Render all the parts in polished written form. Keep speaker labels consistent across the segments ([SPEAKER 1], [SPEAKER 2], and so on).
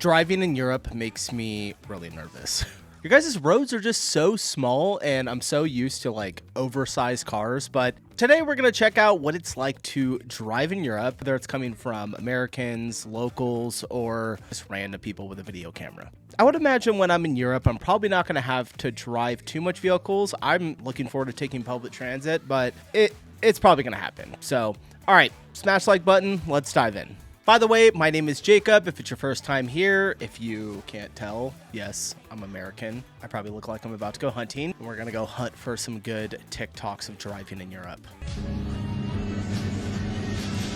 [SPEAKER 1] Driving in Europe makes me really nervous. Your guys' roads are just so small, and I'm so used to like oversized cars, but today we're gonna check out what it's like to drive in Europe, whether it's coming from Americans, locals, or just random people with a video camera. I would imagine when I'm in Europe, I'm probably not gonna have to drive too much vehicles. I'm looking forward to taking public transit, but it's probably gonna happen. So, all right, smash the like button, let's dive in. By the way, my name is Jacob. If it's your first time here, if you can't tell, yes, I'm American. I probably look like I'm about to go hunting. We're gonna go hunt for some good TikToks of driving in Europe.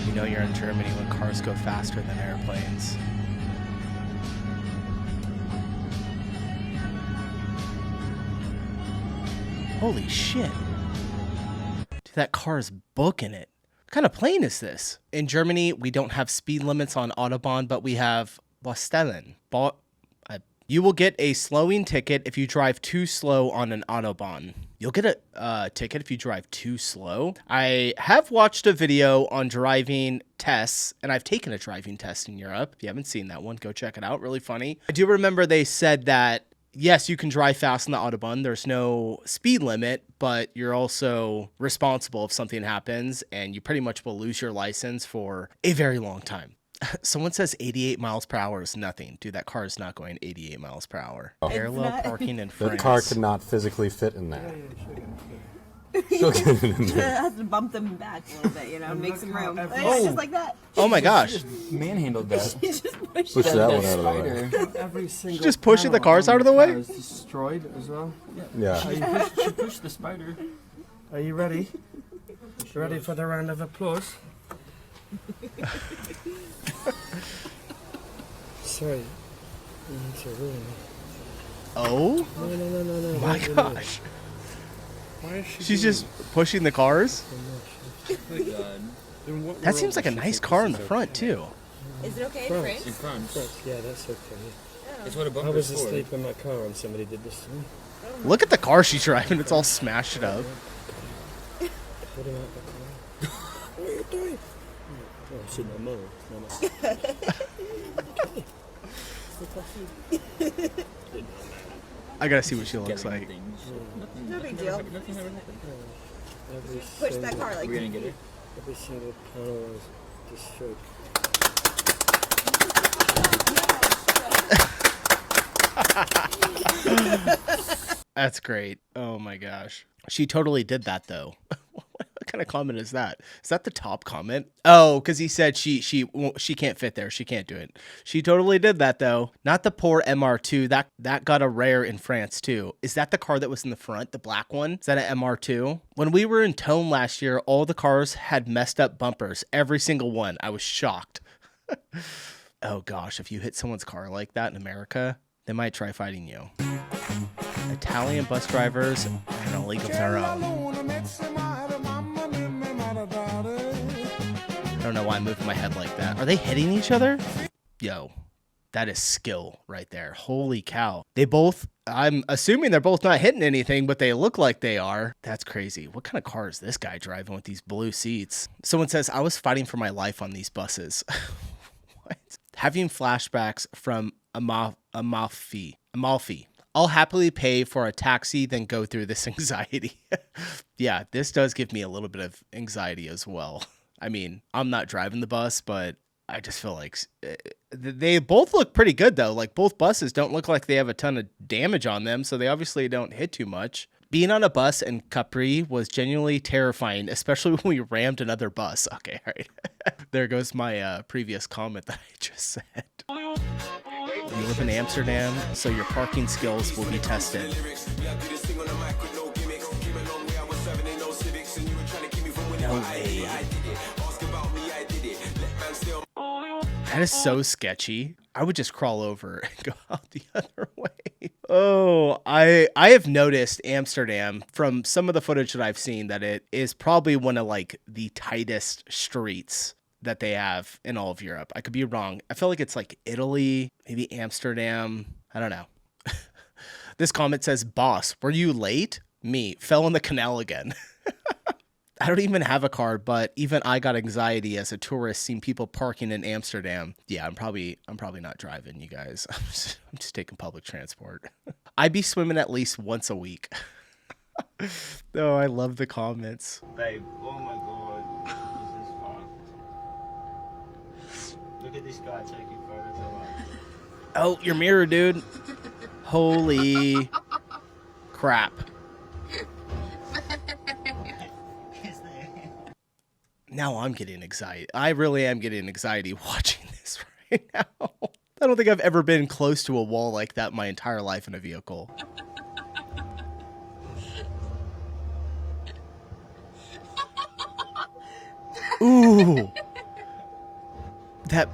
[SPEAKER 1] You know you're in Germany when cars go faster than airplanes. Holy shit. Dude, that car is booking it. What kind of plane is this? In Germany, we don't have speed limits on autobahn, but we have Bostellen. You will get a slowing ticket if you drive too slow on an autobahn. You'll get a ticket if you drive too slow. I have watched a video on driving tests, and I've taken a driving test in Europe. If you haven't seen that one, go check it out. Really funny. I do remember they said that yes, you can drive fast on the Autobahn. There's no speed limit, but you're also responsible if something happens, and you pretty much will lose your license for a very long time. Someone says 88 miles per hour is nothing. Dude, that car is not going 88 miles per hour. Parallel parking in France.
[SPEAKER 2] The car could not physically fit in there. She'll get it in there.
[SPEAKER 3] Has to bump them back a little bit, you know, make some room.
[SPEAKER 4] Oh.
[SPEAKER 3] Just like that.
[SPEAKER 1] Oh my gosh.
[SPEAKER 4] Manhandled that.
[SPEAKER 3] Just push
[SPEAKER 2] Push
[SPEAKER 3] it.
[SPEAKER 2] that one out of the way.
[SPEAKER 4] Every single
[SPEAKER 1] Just pushing the
[SPEAKER 4] panel
[SPEAKER 1] cars
[SPEAKER 4] on
[SPEAKER 1] out of the way?
[SPEAKER 4] car is destroyed as well.
[SPEAKER 2] Yeah.
[SPEAKER 4] She pushed the spider. Are you ready? Ready for the round of applause? Sorry. You need to ruin it.
[SPEAKER 1] Oh
[SPEAKER 4] No.
[SPEAKER 1] my gosh. She's just pushing the cars? That seems like a nice car in the front, too.
[SPEAKER 3] Is it okay in
[SPEAKER 4] France.
[SPEAKER 3] France?
[SPEAKER 4] Yeah, that's okay.
[SPEAKER 5] That's what a bumper
[SPEAKER 4] I was
[SPEAKER 5] is for.
[SPEAKER 4] asleep in my car when somebody did this to me.
[SPEAKER 1] Look at the car she's driving. It's all smashed up.
[SPEAKER 4] What am I? What are you doing? Oh, shit, no more.
[SPEAKER 1] I gotta see what she looks like.
[SPEAKER 3] No big deal. Push that car like
[SPEAKER 5] We're gonna get it.
[SPEAKER 4] Every single panel was destroyed.
[SPEAKER 1] That's great. Oh my gosh. She totally did that though. What kind of comment is that? Is that the top comment? Oh, because he said she can't fit there. She can't do it. She totally did that though. Not the poor MR2. That got a rare in France too. Is that the car that was in the front, the black one? Is that an MR2? When we were in Tone last year, all the cars had messed up bumpers. Every single one. I was shocked. Oh gosh, if you hit someone's car like that in America, they might try fighting you. Italian bus drivers are in a league of their own. I don't know why I'm moving my head like that. Are they hitting each other? Yo, that is skill right there. Holy cow. I'm assuming they're both not hitting anything, but they look like they are. That's crazy. What kind of car is this guy driving with these blue seats? Someone says, I was fighting for my life on these buses. What? Having flashbacks from Amalfi. I'll happily pay for a taxi than go through this anxiety. Yeah, this does give me a little bit of anxiety as well. I mean, I'm not driving the bus, but I just feel like they both look pretty good though. Like both buses don't look like they have a ton of damage on them, so they obviously don't hit too much. Being on a bus in Capri was genuinely terrifying, especially when we rammed another bus. Okay, all right. There goes my previous comment that I just said. You live in Amsterdam, so your parking skills will be tested. No way. That is so sketchy. I would just crawl over and go out the other way. Oh, I have noticed Amsterdam from some of the footage that I've seen that it is probably one of like the tightest streets that they have in all of Europe. I could be wrong. I feel like it's like Italy, maybe Amsterdam. I don't know. This comment says, boss, were you late? Me, fell in the canal again. I don't even have a car, but even I got anxiety as a tourist seeing people parking in Amsterdam. Yeah, I'm probably not driving, you guys. I'm just taking public transport. I'd be swimming at least once a week. Oh, I love the comments.
[SPEAKER 5] Babe, oh my god, this is fun. Look at this guy taking photos of us.
[SPEAKER 1] Oh, your mirror, dude. Holy crap. Now I'm getting anxiety. I really am getting anxiety watching this right now. I don't think I've ever been close to a wall like that my entire life in a vehicle. Ooh. That...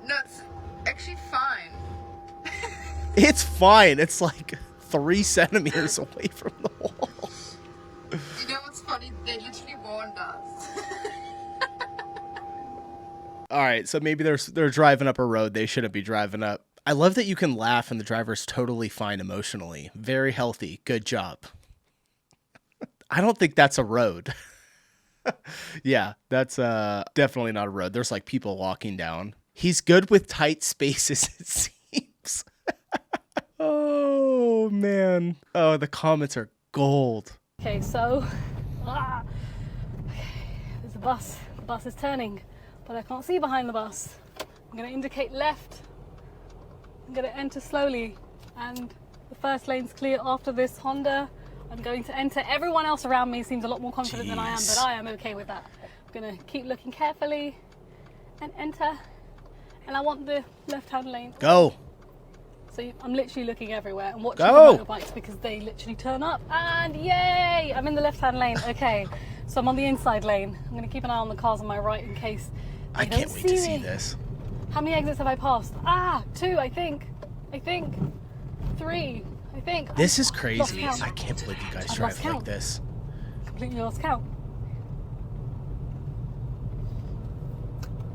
[SPEAKER 6] No, it's actually fine.
[SPEAKER 1] It's fine. It's like 3 centimeters away from the wall.
[SPEAKER 6] You know what's funny? They literally warned us.
[SPEAKER 1] All right, so maybe they're driving up a road they shouldn't be driving up. I love that you can laugh and the driver's totally fine emotionally. Very healthy. Good job. I don't think that's a road. Yeah, that's definitely not a road. There's like people walking down. He's good with tight spaces, it seems. Oh, man. Oh, the comments are gold.
[SPEAKER 7] Okay, so okay, there's a bus. The bus is turning, but I can't see behind the bus. I'm going to indicate left. I'm going to enter slowly, and the first lane's clear after this Honda. I'm going to enter. Everyone else around me seems a lot more confident than I am, but I am okay with that. I'm going to keep looking carefully and enter, and I want the left-hand lane.
[SPEAKER 1] Go.
[SPEAKER 7] So I'm literally looking everywhere and watching
[SPEAKER 1] Go.
[SPEAKER 7] the motorbikes because they literally turn up, and yay, I'm in the left-hand lane. Okay, so I'm on the inside lane. I'm going to keep an eye on the cars on my right in case
[SPEAKER 1] I can't wait to see this.
[SPEAKER 7] How many exits have I passed? 2, I think. 3, I think.
[SPEAKER 1] This is
[SPEAKER 7] Lost
[SPEAKER 1] crazy.
[SPEAKER 7] count.
[SPEAKER 1] I can't believe you guys
[SPEAKER 7] I've
[SPEAKER 1] drive
[SPEAKER 7] lost
[SPEAKER 1] like
[SPEAKER 7] count.
[SPEAKER 1] this.
[SPEAKER 7] Completely lost count.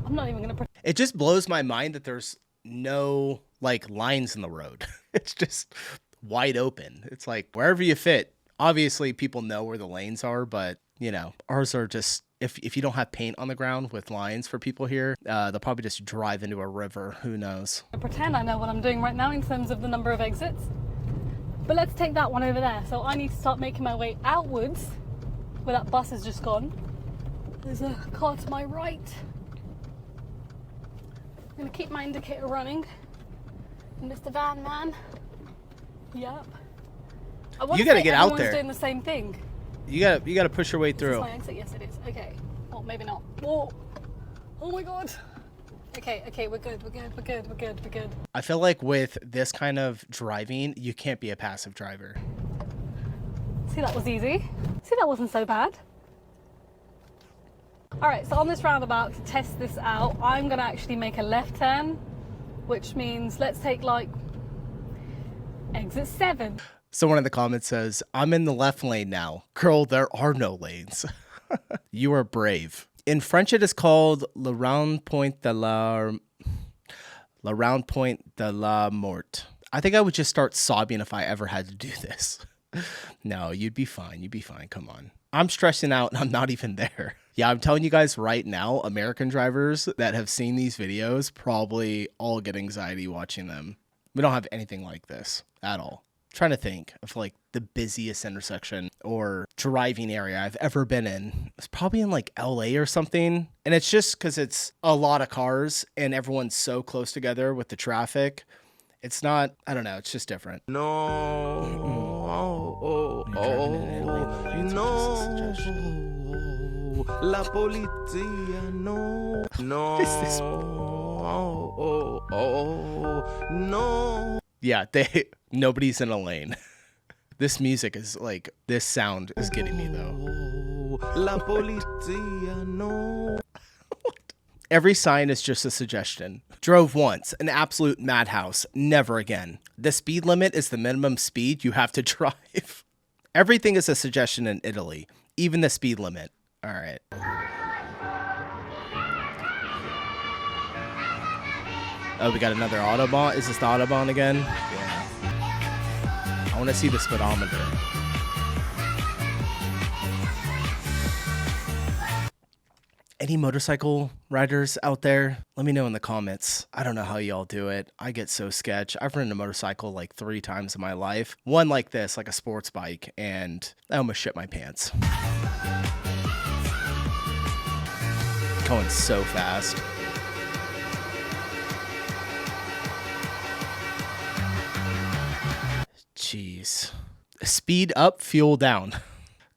[SPEAKER 7] I'm not even going to...
[SPEAKER 1] It just blows my mind that there's no like lines in the road. It's just wide open. It's like wherever you fit. Obviously people know where the lanes are, but you know, ours are just, if you don't have paint on the ground with lines for people here, they'll probably just drive into a river. Who knows?
[SPEAKER 7] I pretend I know what I'm doing right now in terms of the number of exits. But let's take that one over there. So I need to start making my way outwards where that bus has just gone. There's a car to my right. I'm gonna keep my indicator running. Mr. Van Man. Yep.
[SPEAKER 1] You gotta get out there.
[SPEAKER 7] Everyone's doing the same thing.
[SPEAKER 1] You gotta push your way
[SPEAKER 7] Is this
[SPEAKER 1] through.
[SPEAKER 7] my exit? Yes, it is. Okay. Well, maybe not. Whoa. Oh my god. Okay, we're good.
[SPEAKER 1] I feel like with this kind of driving, you can't be a passive driver.
[SPEAKER 7] See, that was easy. See, that wasn't so bad. All right, so on this roundabout, to test this out, I'm gonna actually make a left turn, which means let's take like exit 7.
[SPEAKER 1] Someone in the comments says, I'm in the left lane now. Girl, there are no lanes. You are brave. In French, it is called le round-point de la mort. I think I would just start sobbing if I ever had to do this. No, you'd be fine. You'd be fine. Come on. I'm stressing out and I'm not even there. Yeah, I'm telling you guys right now, American drivers that have seen these videos probably all get anxiety watching them. We don't have anything like this at all. I'm trying to think of like the busiest intersection or driving area I've ever been in. It's probably in like LA or something. And it's just because it's a lot of cars and everyone's so close together with the traffic. It's not, I don't know, it's just different.
[SPEAKER 5] La polizia, no.
[SPEAKER 1] What is this?
[SPEAKER 5] No.
[SPEAKER 1] Yeah, nobody's in a lane. This music is like, this sound is getting me though.
[SPEAKER 5] La polizia, no.
[SPEAKER 1] Every sign is just a suggestion. Drove once, an absolute madhouse, never again. The speed limit is the minimum speed you have to drive. Everything is a suggestion in Italy, even the speed limit. All right. Oh, we got another autobahn. Is this the autobahn again? Yeah. I want to see the speedometer. Any motorcycle riders out there? Let me know in the comments. I don't know how y'all do it. I get so sketch. I've ridden a motorcycle like 3 times in my life. One like this, like a sports bike, and I almost shit my pants. Going so fast. Jeez. Speed up, fuel down.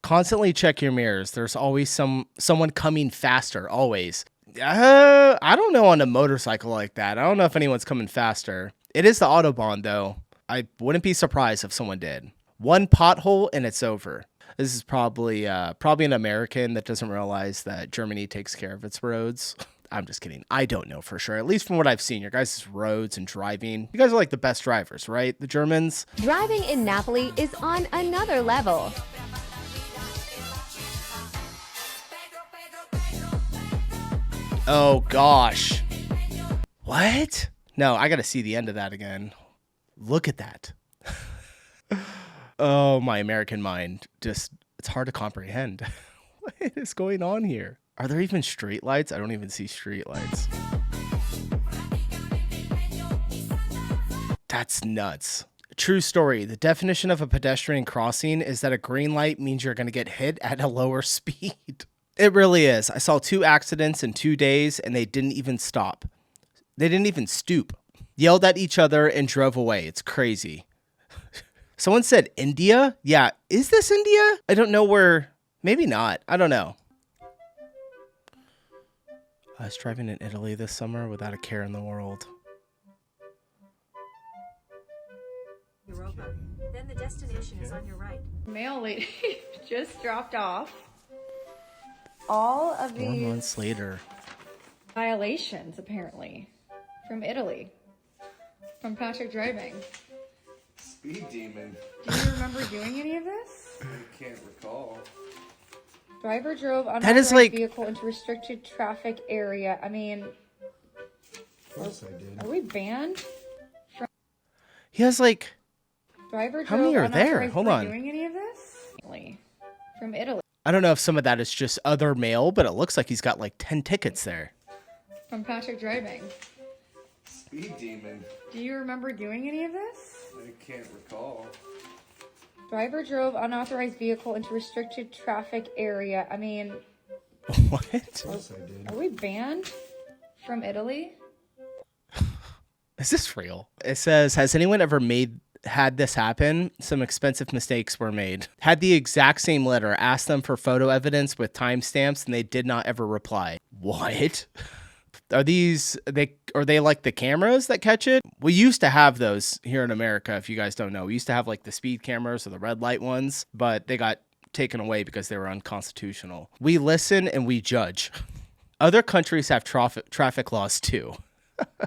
[SPEAKER 1] Constantly check your mirrors. There's always someone coming faster, always. I don't know on a motorcycle like that. I don't know if anyone's coming faster. It is the autobahn, though. I wouldn't be surprised if someone did. One pothole and it's over. This is probably an American that doesn't realize that Germany takes care of its roads. I'm just kidding. I don't know for sure. At least from what I've seen, your guys' roads and driving. You guys are like the best drivers, right? The Germans.
[SPEAKER 8] Driving in Napoli is on another level.
[SPEAKER 1] Oh gosh. What? No, I gotta see the end of that again. Look at that. Oh, my American mind. Just, it's hard to comprehend. What is going on here? Are there even street lights? I don't even see street lights. That's nuts. True story. The definition of a pedestrian crossing is that a green light means you're going to get hit at a lower speed. It really is. I saw 2 accidents in 2 days and they didn't even stop. They didn't even stoop. Yelled at each other and drove away. It's crazy. Someone said India? Yeah. Is this India? I don't know where. Maybe not. I don't know. I was driving in Italy this summer without a care in the world.
[SPEAKER 9] Europa. Then the destination is on your right.
[SPEAKER 10] Mail lady just dropped off all of
[SPEAKER 1] 4
[SPEAKER 10] these
[SPEAKER 1] months later.
[SPEAKER 10] violations, apparently, from Italy, from Patrick driving.
[SPEAKER 2] Speed demon.
[SPEAKER 10] Do you remember doing any of this?
[SPEAKER 2] I can't recall.
[SPEAKER 10] Driver drove
[SPEAKER 1] That is
[SPEAKER 10] unauthorized
[SPEAKER 1] like
[SPEAKER 10] vehicle into restricted traffic area. I mean,
[SPEAKER 2] Of course I did.
[SPEAKER 10] are we banned?
[SPEAKER 1] He has like.
[SPEAKER 10] Driver
[SPEAKER 1] How
[SPEAKER 10] drove
[SPEAKER 1] many are there?
[SPEAKER 10] unauthorized-
[SPEAKER 1] Hold
[SPEAKER 10] are we
[SPEAKER 1] on.
[SPEAKER 10] doing any of this? From Italy.
[SPEAKER 1] I don't know if some of that is just other mail, but it looks like he's got like 10 tickets there.
[SPEAKER 10] From Patrick driving.
[SPEAKER 2] Speed demon.
[SPEAKER 10] Do you remember doing any of this?
[SPEAKER 2] I can't recall.
[SPEAKER 10] Driver drove unauthorized vehicle into restricted traffic area. I mean,
[SPEAKER 1] What?
[SPEAKER 2] Of course I did.
[SPEAKER 10] are we banned from Italy?
[SPEAKER 1] Is this real? It says, has anyone ever had this happen? Some expensive mistakes were made. Had the exact same letter, asked them for photo evidence with timestamps, and they did not ever reply. What? Are they like the cameras that catch it? We used to have those here in America, if you guys don't know. We used to have like the speed cameras or the red light ones, but they got taken away because they were unconstitutional. We listen and we judge. Other countries have traffic laws too.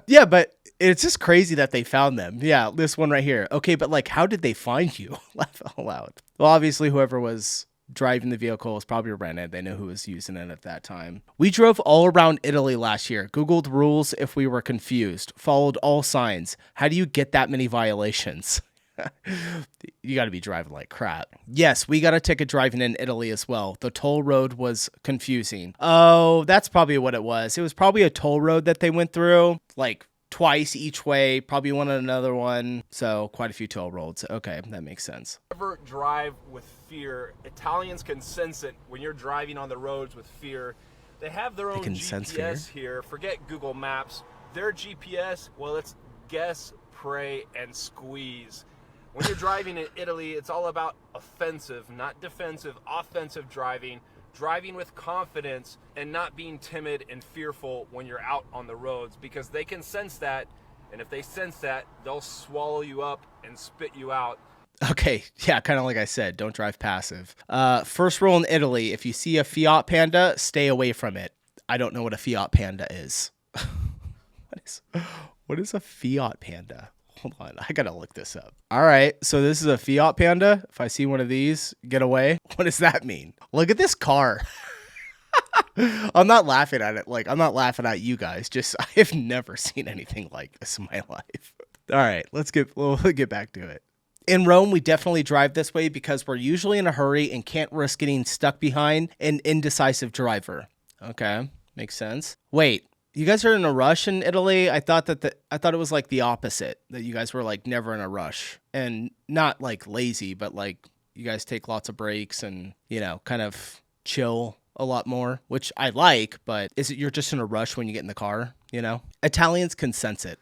[SPEAKER 1] Yeah, but it's just crazy that they found them. Yeah, this one right here. Okay, but like, how did they find you? Laugh out loud. Well, obviously, whoever was driving the vehicle was probably rented. They know who was using it at that time. We drove all around Italy last year. Googled rules if we were confused. Followed all signs. How do you get that many violations? You got to be driving like crap. Yes, we got a ticket driving in Italy as well. The toll road was confusing. Oh, that's probably what it was. It was probably a toll road that they went through, like twice each way, probably one and another one. So quite a few toll roads. Okay, that makes sense.
[SPEAKER 11] Never drive with fear. Italians can sense it when you're driving on the roads with fear. They have their own GPS here. Forget Google Maps. Their GPS, well, it's guess, pray, and squeeze. When you're driving in Italy, it's all about offensive, not defensive, offensive driving. Driving with confidence and not being timid and fearful when you're out on the roads, because they can sense that, and if they sense that, they'll swallow you up and spit you out.
[SPEAKER 1] Okay, yeah, kind of like I said, don't drive passive. First rule in Italy, if you see a Fiat Panda, stay away from it. I don't know what a Fiat Panda is. What is a Fiat Panda? Hold on, I gotta look this up. All right, so this is a Fiat Panda. If I see one of these, get away. What does that mean? Look at this car. I'm not laughing at it. Like, I'm not laughing at you guys. Just, I have never seen anything like this in my life. All right, we'll get back to it. In Rome, we definitely drive this way because we're usually in a hurry and can't risk getting stuck behind an indecisive driver. Okay. Makes sense. Wait, you guys are in a rush in Italy? I thought it was like the opposite, that you guys were like never in a rush and not like lazy, but like you guys take lots of breaks and, you know, kind of chill a lot more, which I like, but is it you're just in a rush when you get in the car, you know? Italians can sense it.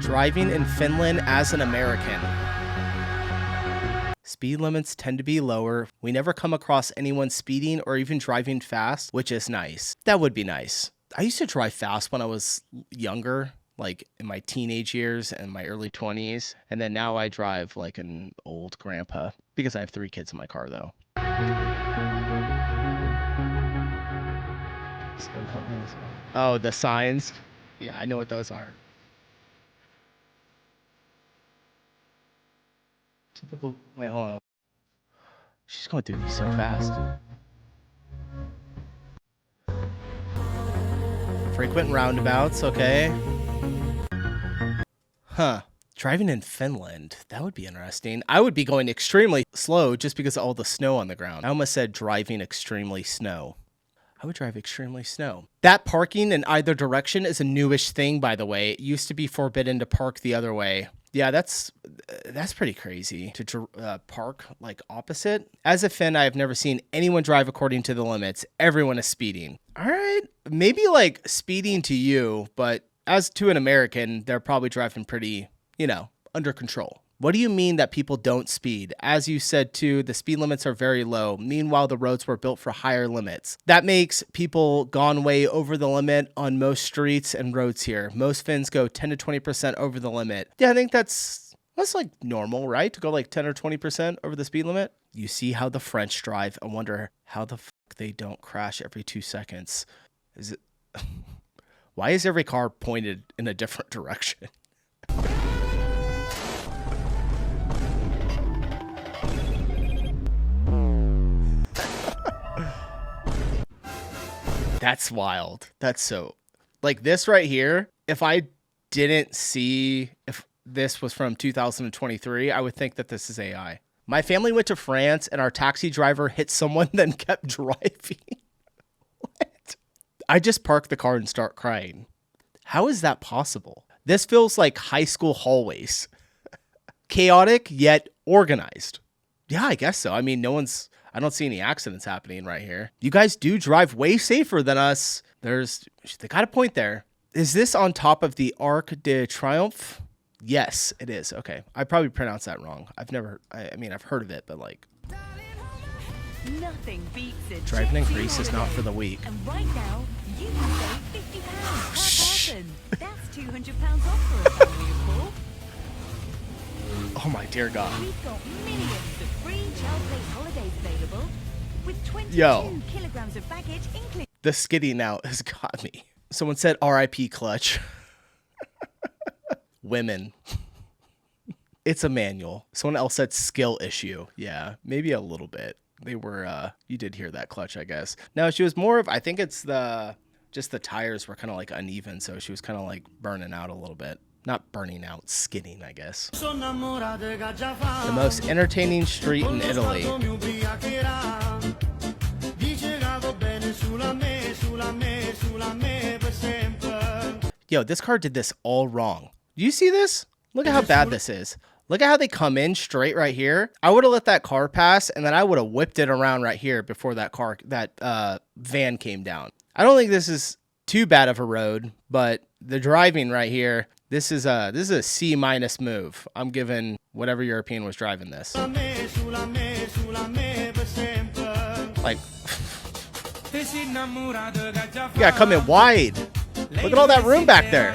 [SPEAKER 1] Driving in Finland as an American. Speed limits tend to be lower. We never come across anyone speeding or even driving fast, which is nice. That would be nice. I used to drive fast when I was younger, like in my teenage years and my early 20s. And then now I drive like an old grandpa because I have 3 kids in my car though. Oh, the signs? Yeah, I know what those are. Typical. Wait, hold on. She's going through these so fast. Frequent roundabouts, okay. Huh. Driving in Finland, that would be interesting. I would be going extremely slow just because of all the snow on the ground. I almost said driving extremely snow. I would drive extremely snow. That parking in either direction is a newish thing, by the way. It used to be forbidden to park the other way. Yeah, that's pretty crazy to park like opposite. As a Finn, I have never seen anyone drive according to the limits. Everyone is speeding. All right, maybe like speeding to you, but as to an American, they're probably driving pretty, you know, under control. What do you mean that people don't speed? As you said too, the speed limits are very low. Meanwhile, the roads were built for higher limits. That makes people gone way over the limit on most streets and roads here. Most Finns go 10 to 20% over the limit. Yeah, I think that's like normal, right? To go like 10 or 20% over the speed limit. You see how the French drive. I wonder how the fuck they don't crash every 2 seconds. Is it? Why is every car pointed in a different direction? That's wild. That's so... Like this right here, if I didn't see if this was from 2023, I would think that this is AI. My family went to France and our taxi driver hit someone, then kept driving. What? I just park the car and start crying. How is that possible? This feels like high school hallways. Chaotic, yet organized. Yeah, I guess so. I mean, I don't see any accidents happening right here. You guys do drive way safer than us. They got a point there. Is this on top of the Arc de Triomphe? Yes, it is. Okay. I probably pronounced that wrong. I've heard of it, but like...
[SPEAKER 12] Nothing beats it.
[SPEAKER 1] Driving in Greece is not for the weak.
[SPEAKER 12] And right now, you can save £50 per person. That's £200 off for a family of 4.
[SPEAKER 1] Oh my dear God.
[SPEAKER 12] We've got millions of free child-based holidays available with 22 kilograms of baggage included.
[SPEAKER 1] The skidding out has got me. Someone said RIP clutch. Women. It's a manual. Someone else said skill issue. Yeah, maybe a little bit. They were, you did hear that clutch, I guess. No, she was more of, I think it's just the tires were kind of like uneven. So she was kind of like burning out a little bit. Not burning out, skidding, I guess. The most entertaining street in Italy. Yo, this car did this all wrong. Do you see this? Look at how bad this is. Look at how they come in straight right here. I would have let that car pass, and then I would have whipped it around right here before that van came down. I don't think this is too bad of a road, but the driving right here, this is a C- move. I'm giving whatever European was driving this. Like, you gotta come in wide. Look at all that room back there.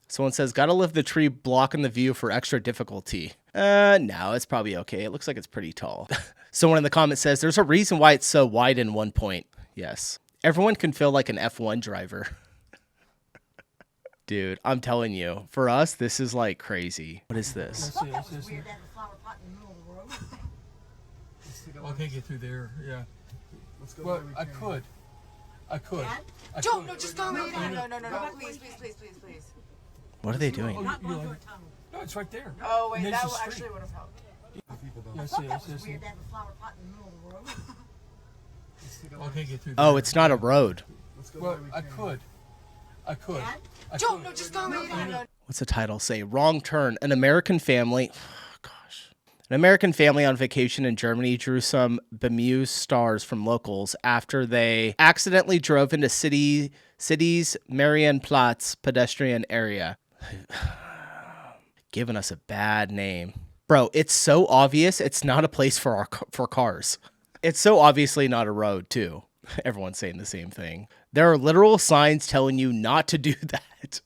[SPEAKER 1] Someone says, gotta lift the tree blocking the view for extra difficulty. No, it's probably okay. It looks like it's pretty tall. Someone in the comments says, there's a reason why it's so wide in one point. Yes. Everyone can feel like an F1 driver. Dude, I'm telling you, for us, this is like crazy. What is this?
[SPEAKER 4] I can't get through there, yeah. Let's go. Well, I could.
[SPEAKER 3] Don't, no, just go away. No, please.
[SPEAKER 1] What are they doing?
[SPEAKER 3] Not going through a tunnel.
[SPEAKER 4] No, it's right there.
[SPEAKER 3] Oh,
[SPEAKER 4] And
[SPEAKER 3] wait,
[SPEAKER 4] there's
[SPEAKER 3] that
[SPEAKER 4] the street.
[SPEAKER 3] actually would have helped.
[SPEAKER 4] Yeah, see, it's weird to have a flower pot in the middle of the road. Well, I can't get through
[SPEAKER 1] Oh,
[SPEAKER 4] there.
[SPEAKER 1] it's not a road.
[SPEAKER 4] Well, I could.
[SPEAKER 3] Don't, no, just go away.
[SPEAKER 1] What's the title say? Wrong Turn. An American family. An American family on vacation in Germany drew some bemused stars from locals after they accidentally drove into city's Marienplatz pedestrian area. Giving us a bad name. Bro, it's so obvious it's not a place for cars. It's so obviously not a road, too. Everyone's saying the same thing. There are literal signs telling you not to do that.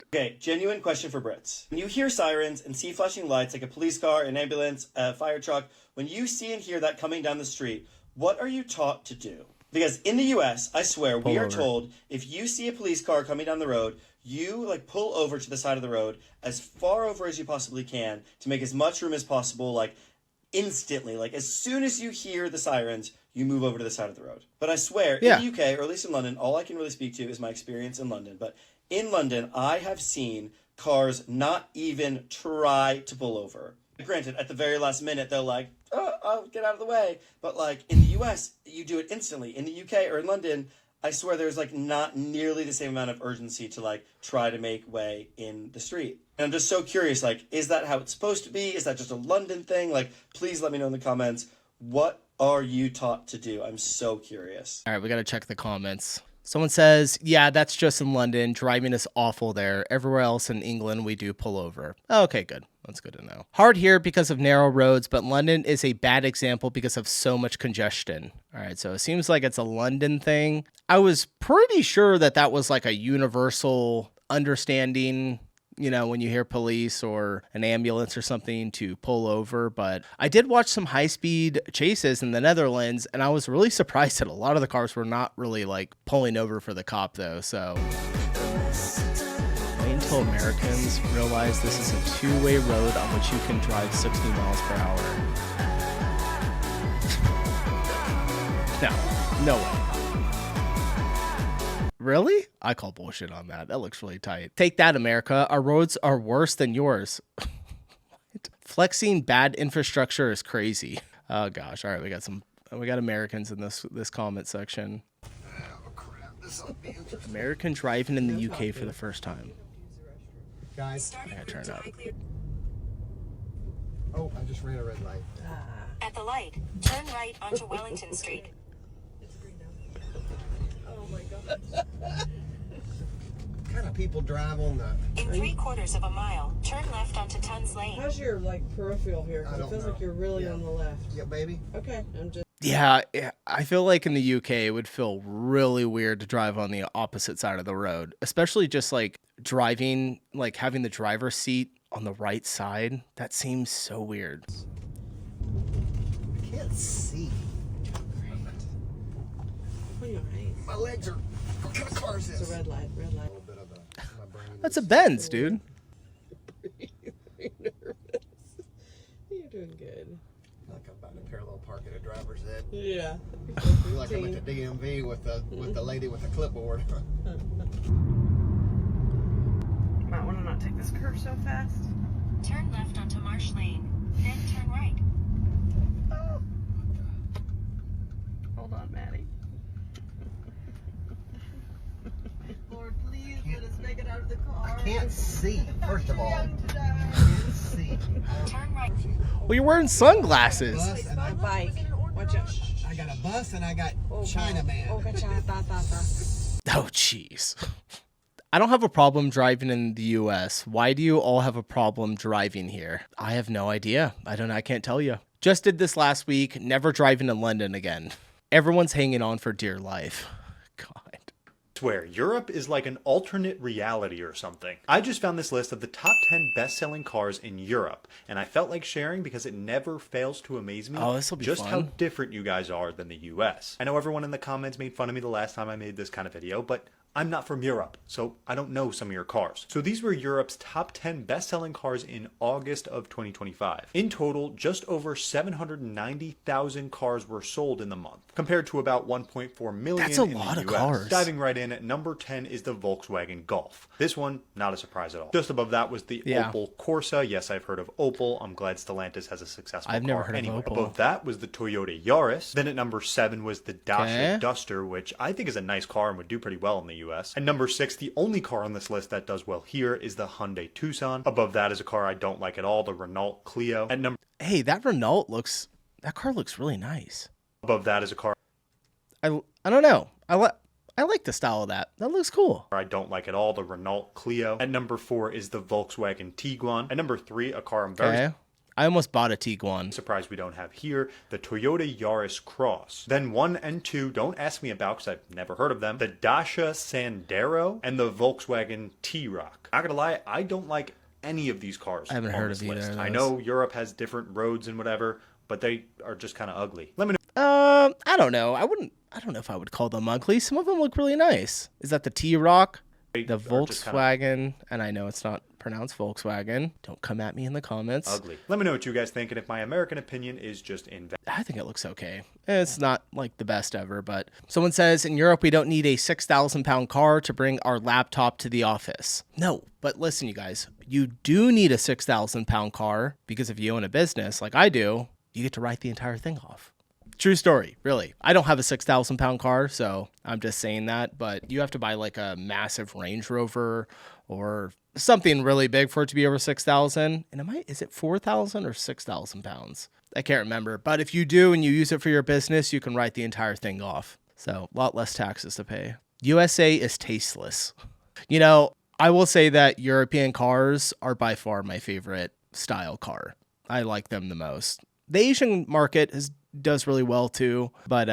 [SPEAKER 13] Okay, genuine question for Brits. When you hear sirens and see flashing lights like a police car, an ambulance, a fire truck, when you see and hear that coming down the street, what are you taught to do? Because in the US, I swear, we are told if you see a police car coming down the road, you pull over to the side of the road as far over as you possibly can to make as much room as possible, instantly. As soon as you hear the sirens, you move over to the side of the road. But I swear, in the UK, or at least in London, all I can really speak to is my experience in London. But in London, I have seen cars not even try to pull over. Granted, at the very last minute, they're like, oh, I'll get out of the way. But in the US, you do it instantly. In the UK or in London, I swear there's not nearly the same amount of urgency to try to make way in the street. And I'm just so curious, is that how it's supposed to be? Is that just a London thing? Please let me know in the comments. What are you taught to do? I'm so curious.
[SPEAKER 1] All right, we got to check the comments. Someone says, yeah, that's just in London. Driving is awful there. Everywhere else in England, we do pull over. Okay, good. That's good to know. Hard here because of narrow roads, but London is a bad example because of so much congestion. All right, so it seems like it's a London thing. I was pretty sure that was a universal understanding, when you hear police or an ambulance or something to pull over. But I did watch some high-speed chases in the Netherlands, and I was really surprised that a lot of the cars were not really pulling over for the cop, though. So wait until Americans realize this is a two-way road on which you can drive 60 miles per hour. No way. Really? I call bullshit on that. That looks really tight. Take that, America. Our roads are worse than yours. What? Flexing bad infrastructure is crazy. Oh gosh. All right, we got Americans in this comment section. Oh crap. This American driving in the UK for the first time.
[SPEAKER 14] Guys,
[SPEAKER 1] I gotta turn it up.
[SPEAKER 14] Oh, I just ran a red light.
[SPEAKER 9] At the light, turn right onto Wellington Street.
[SPEAKER 3] Oh my god.
[SPEAKER 14] What kind of people drive on the...
[SPEAKER 9] In 3/4 of a mile, turn left onto Tuns Lane.
[SPEAKER 3] How's your peripheral here? It feels like you're really on the left.
[SPEAKER 14] Yeah, baby.
[SPEAKER 3] Okay, I'm just...
[SPEAKER 1] Yeah, I feel like in the UK, it would feel really weird to drive on the opposite side of the road, especially just driving, having the driver's seat on the right side. That seems so weird.
[SPEAKER 14] I can't see. My legs are... What kind of car is this?
[SPEAKER 3] It's a red light, red light.
[SPEAKER 1] That's a Benz, dude.
[SPEAKER 3] You're doing good.
[SPEAKER 14] Like I'm about to parallel park at a driver's ed.
[SPEAKER 3] Yeah.
[SPEAKER 14] Like I'm at the DMV with the lady with the clipboard.
[SPEAKER 3] Might want to not take this curve so fast.
[SPEAKER 9] Turn left onto Marsh Lane, then turn right.
[SPEAKER 3] Oh. Hold on, Maddie. Lord, please let us make it out of the car.
[SPEAKER 14] I can't see, first of all. I can't see.
[SPEAKER 9] Turn right.
[SPEAKER 1] Well, you're wearing sunglasses.
[SPEAKER 3] My bike. Watch out.
[SPEAKER 14] I got a bus and I got Chinaman.
[SPEAKER 1] Oh, jeez. I don't have a problem driving in the US. Why do you all have a problem driving here? I have no idea. I can't tell you. Just did this last week. Never driving in London again. Everyone's hanging on for dear life. God.
[SPEAKER 15] Swear, Europe is like an alternate reality or something. I just found this list of the top 10 best-selling cars in Europe, and I felt like sharing because it never fails to amaze me just how different you guys are than the US. I know everyone in the comments made fun of me the last time I made this kind of video, but I'm not from Europe, so I don't know some of your cars. So these were Europe's top 10 best-selling cars in August of 2025. In total, just over 790,000 cars were sold in the month, compared to about 1.4 million
[SPEAKER 1] That's a
[SPEAKER 15] in
[SPEAKER 1] lot
[SPEAKER 15] the
[SPEAKER 1] of
[SPEAKER 15] US.
[SPEAKER 1] cars.
[SPEAKER 15] Diving right in, at number 10 is the Volkswagen Golf. This one, not a surprise at all. Just above that was the Opel Corsa. Yes, I've heard of Opel. I'm glad Stellantis has a successful
[SPEAKER 1] I've
[SPEAKER 15] car
[SPEAKER 1] never heard
[SPEAKER 15] anyway.
[SPEAKER 1] of Opel.
[SPEAKER 15] Above that was the Toyota Yaris. Then at number 7 was the Dacia Duster, which I think is a nice car and would do pretty well in the US. And number 6, the only car on this list that does well here, is the Hyundai Tucson. Above that is a car I don't like at all, the Renault Clio. At number
[SPEAKER 1] Hey, that car looks really nice.
[SPEAKER 15] above that is a car
[SPEAKER 1] I don't know. I like the style of that. That looks cool.
[SPEAKER 15] I don't like at all, the Renault Clio. At number 4 is the Volkswagen Tiguan. At number 3, a car I'm very
[SPEAKER 1] I almost bought a Tiguan.
[SPEAKER 15] surprised we don't have here, the Toyota Yaris Cross. Then 1 and 2, don't ask me about because I've never heard of them, the Dacia Sandero and the Volkswagen T-Roc. Not gonna lie, I don't like any of these cars.
[SPEAKER 1] I haven't heard of either
[SPEAKER 15] list.
[SPEAKER 1] of
[SPEAKER 15] I
[SPEAKER 1] those.
[SPEAKER 15] know Europe has different roads and whatever, but they are just kind of ugly. Let me know.
[SPEAKER 1] I don't know. I don't know if I would call them ugly. Some of them look really nice. Is that the T-Roc? The Volkswagen, and I know it's not pronounced Volkswagen. Don't come at me in the comments.
[SPEAKER 15] Ugly. Let me know what you guys think, and if my American opinion is just invalid.
[SPEAKER 1] I think it looks okay. It's not like the best ever, but someone says in Europe we don't need a 6,000-pound car to bring our laptop to the office. No, but listen, you guys, you do need a 6,000-pound car because if you own a business like I do, you get to write the entire thing off. True story, really. I don't have a 6,000-pound car, so I'm just saying that, but you have to buy like a massive Range Rover or something really big for it to be over 6,000. And is it 4,000 or 6,000 pounds? I can't remember, but if you do and you use it for your business, you can write the entire thing off. So a lot less taxes to pay. USA is tasteless. You know, I will say that European cars are by far my favorite style car. I like them the most. The Asian market does really well too, but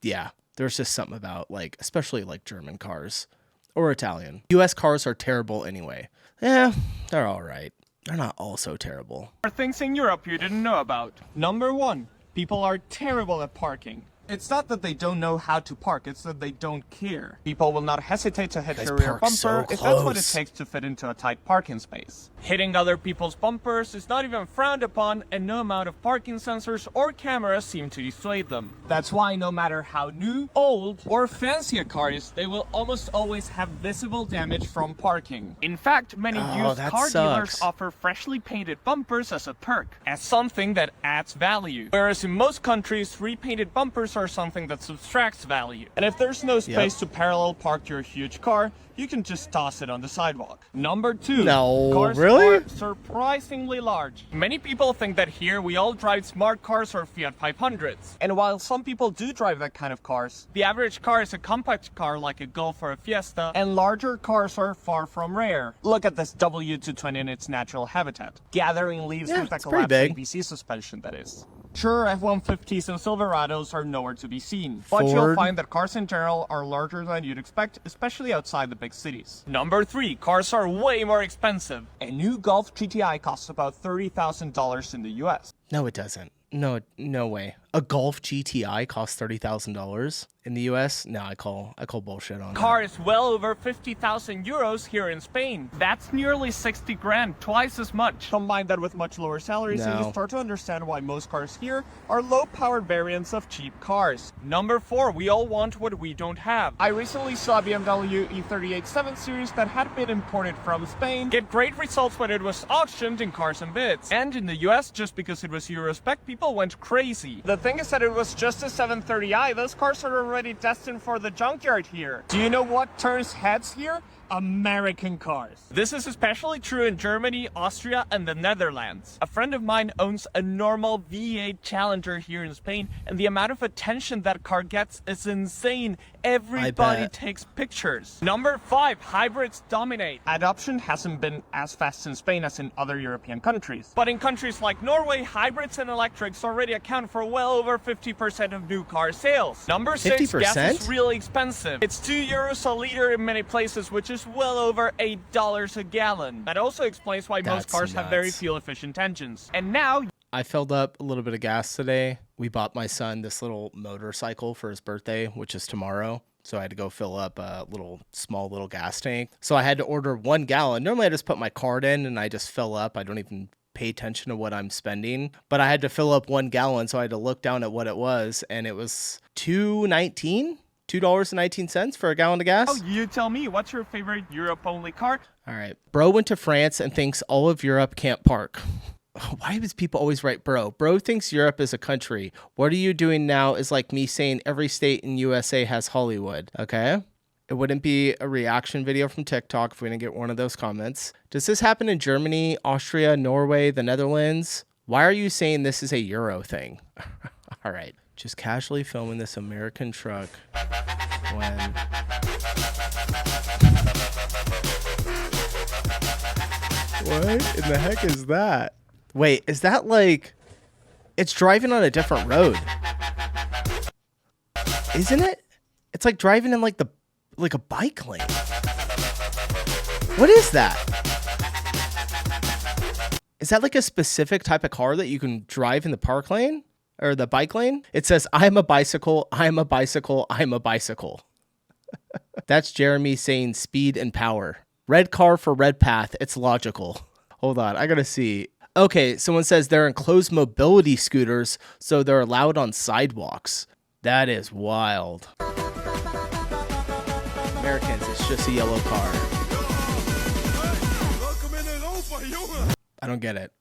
[SPEAKER 1] yeah, there's just something about especially German cars or Italian. US cars are terrible anyway. Yeah, they're all right. They're not all so terrible.
[SPEAKER 16] Are things in Europe you didn't know about? Number 1, people are terrible at parking. It's not that they don't know how to park, it's that they don't care. People will not hesitate to hit your rear bumper if that's what it takes to fit into a tight parking space. Hitting other people's bumpers is not even frowned upon, and no amount of parking sensors or cameras seem to dissuade them. That's why no matter how new, old, or fancy a car is, they will almost always have visible damage from parking. In fact, many used car dealers offer freshly painted bumpers as a perk, as something that adds value. Whereas in most countries, repainted bumpers are something that subtracts value. And if there's no space to parallel park your huge car, you can just toss it on the sidewalk. Number 2, cars are surprisingly large. Many people think that here we all drive smart cars or Fiat 500s. And while some people do drive that kind of cars, the average car is a compact car like a Golf or a Fiesta, and larger cars are far from rare. Look at this W220 in its natural habitat, gathering leaves with a collapsing BC suspension, that is. Sure, F-150s and Silverados are nowhere to be seen, but you'll find that cars in general are larger than you'd expect, especially outside the big cities. Number 3, cars are way more expensive. A new Golf GTI costs about $30,000 in the US.
[SPEAKER 1] No, it doesn't. No way. A Golf GTI costs $30,000 in the US? No, I call bullshit on that.
[SPEAKER 16] Car is well over 50,000 euros here in Spain. That's nearly 60 grand, twice as much. Combine that with much lower salaries and you start to understand why most cars here are low-powered variants of cheap cars. Number 4, we all want what we don't have. I recently saw a BMW E38 7 Series that had been imported from Spain get great results when it was auctioned in Cars and Bids. And in the US, just because it was Eurospec, people went crazy. The thing is that it was just a 730i. Those cars are already destined for the junkyard here. Do you know what turns heads here? American cars. This is especially true in Germany, Austria, and the Netherlands. A friend of mine owns a normal V8 Challenger here in Spain, and the amount of attention that car gets is insane. Everybody takes pictures. Number 5, hybrids dominate. Adoption hasn't been as fast in Spain as in other European countries. But in countries like Norway, hybrids and electrics already account for well over 50% of new car sales. Number 6,
[SPEAKER 1] 50%?
[SPEAKER 16] gas is really expensive. It's €2 a liter in many places, which is well over $8 a gallon. That also explains why most cars have very fuel-efficient engines. And now
[SPEAKER 1] I filled up a little bit of gas today. We bought my son this little motorcycle for his birthday, which is tomorrow. So I had to go fill up a small little gas tank. So I had to order 1 gallon. Normally I just put my card in and I just fill up. I don't even pay attention to what I'm spending, but I had to fill up 1 gallon. So I had to look down at what it was, and it was $2.19 for a gallon of gas.
[SPEAKER 16] Oh, you tell me, what's your favorite Europe-only car?
[SPEAKER 1] All right. Bro went to France and thinks all of Europe can't park. Why does people always write bro? Bro thinks Europe is a country. What are you doing now is like me saying every state in USA has Hollywood. Okay? It wouldn't be a reaction video from TikTok if we didn't get one of those comments. Does this happen in Germany, Austria, Norway, the Netherlands? Why are you saying this is a Euro thing? All right. Just casually filming this American truck when... What in the heck is that? Wait, is that like... It's driving on a different road. Isn't it? It's like driving in like a bike lane. What is that? Is that like a specific type of car that you can drive in the park lane or the bike lane? It says, I'm a bicycle, I'm a bicycle, I'm a bicycle. That's Jeremy saying speed and power. Red car for red path. It's logical. Hold on. I got to see. Okay. Someone says they're enclosed mobility scooters, so they're allowed on sidewalks. That is wild. Americans, it's just a yellow car. I don't get it.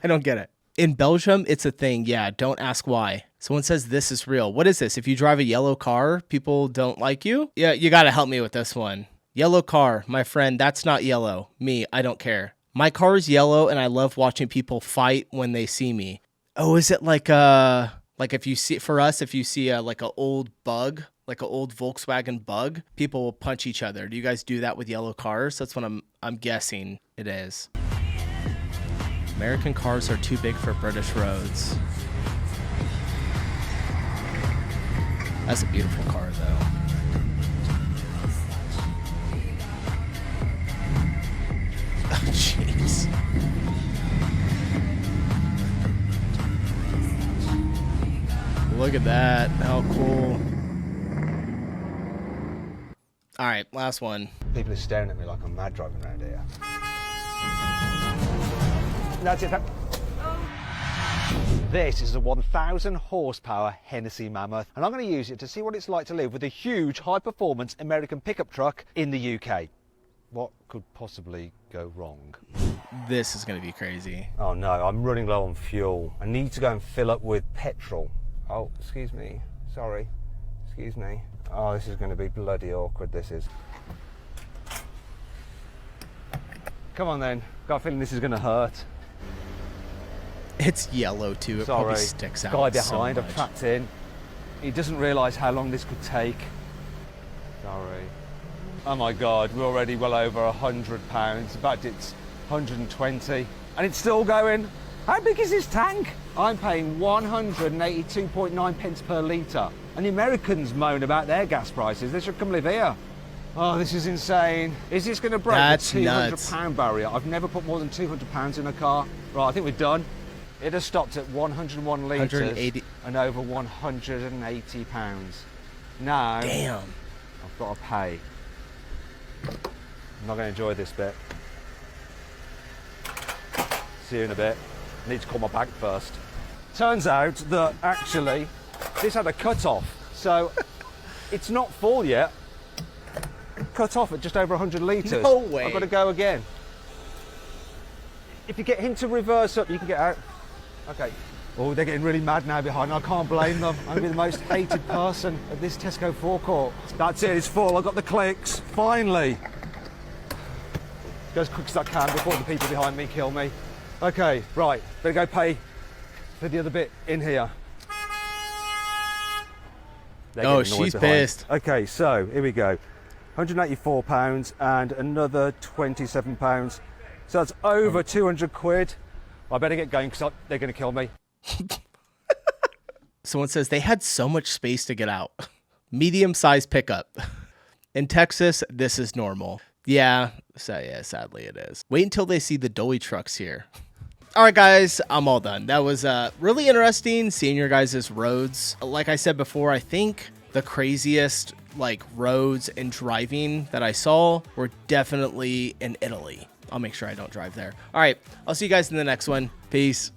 [SPEAKER 1] I don't get it. In Belgium, it's a thing. Yeah, don't ask why. Someone says this is real. What is this? If you drive a yellow car, people don't like you? Yeah, you got to help me with this one. Yellow car, my friend, that's not yellow. Me, I don't care. My car is yellow and I love watching people fight when they see me. Oh, is it like if you see, for us, if you see like an old bug, like an old Volkswagen bug, people will punch each other. Do you guys do that with yellow cars? That's what I'm guessing it is. American cars are too big for British roads. That's a beautiful car though. Oh, jeez. Look at that. How cool. All right, last one.
[SPEAKER 17] People are staring at me like I'm mad driving around here. That's it. This is a 1,000 horsepower Hennessy Mammoth, and I'm going to use it to see what it's like to live with a huge high-performance American pickup truck in the UK. What could possibly go wrong?
[SPEAKER 1] This is going to be crazy.
[SPEAKER 17] Oh no, I'm running low on fuel. I need to go and fill up with petrol. Oh, excuse me. Sorry. Excuse me. Oh, this is going to be bloody awkward, this is. Come on then. Got a feeling this is going to hurt.
[SPEAKER 1] It's yellow too. It probably sticks out.
[SPEAKER 17] Guy behind,
[SPEAKER 1] so
[SPEAKER 17] I've trapped in. He doesn't realise how long this could take. Sorry. Oh my God, we're already well over £100. In fact, it's 120, and it's still going. How big is this tank? I'm paying 182.9 pence per litre, and the Americans moan about their gas prices. They should come live here. Oh, this is insane. Is this going to break the £200 barrier? I've never put more than £200 in a car. Right, I think we're done. It has stopped at 101 litres and over £180. Now,
[SPEAKER 1] damn,
[SPEAKER 17] I've got to pay. I'm not going to enjoy this bit. See you in a bit. I need to call my bank first. Turns out that actually this had a cut-off, so it's not full yet. Cut off at just over 100 litres.
[SPEAKER 1] No way.
[SPEAKER 17] I've got to go again. If you get him to reverse up, you can get out. Okay. Oh, they're getting really mad now behind. I can't blame them. I'm going to be the most hated person at this Tesco forecourt. That's it, it's full. I've got the clicks. Finally. Go as quick as I can before the people behind me kill me. Okay, right. Better go pay for the other bit in here.
[SPEAKER 1] Oh, she's pissed.
[SPEAKER 17] Okay, so here we go. £184 and another £27. So that's over 200 quid. I better get going because they're going to kill me.
[SPEAKER 1] Someone says they had so much space to get out. Medium-sized pickup. In Texas, this is normal. Yeah, sadly it is. Wait until they see the dolly trucks here. All right, guys, I'm all done. That was really interesting seeing your guys' roads. Like I said before, I think the craziest like roads and driving that I saw were definitely in Italy. I'll make sure I don't drive there. All right, I'll see you guys in the next one. Peace.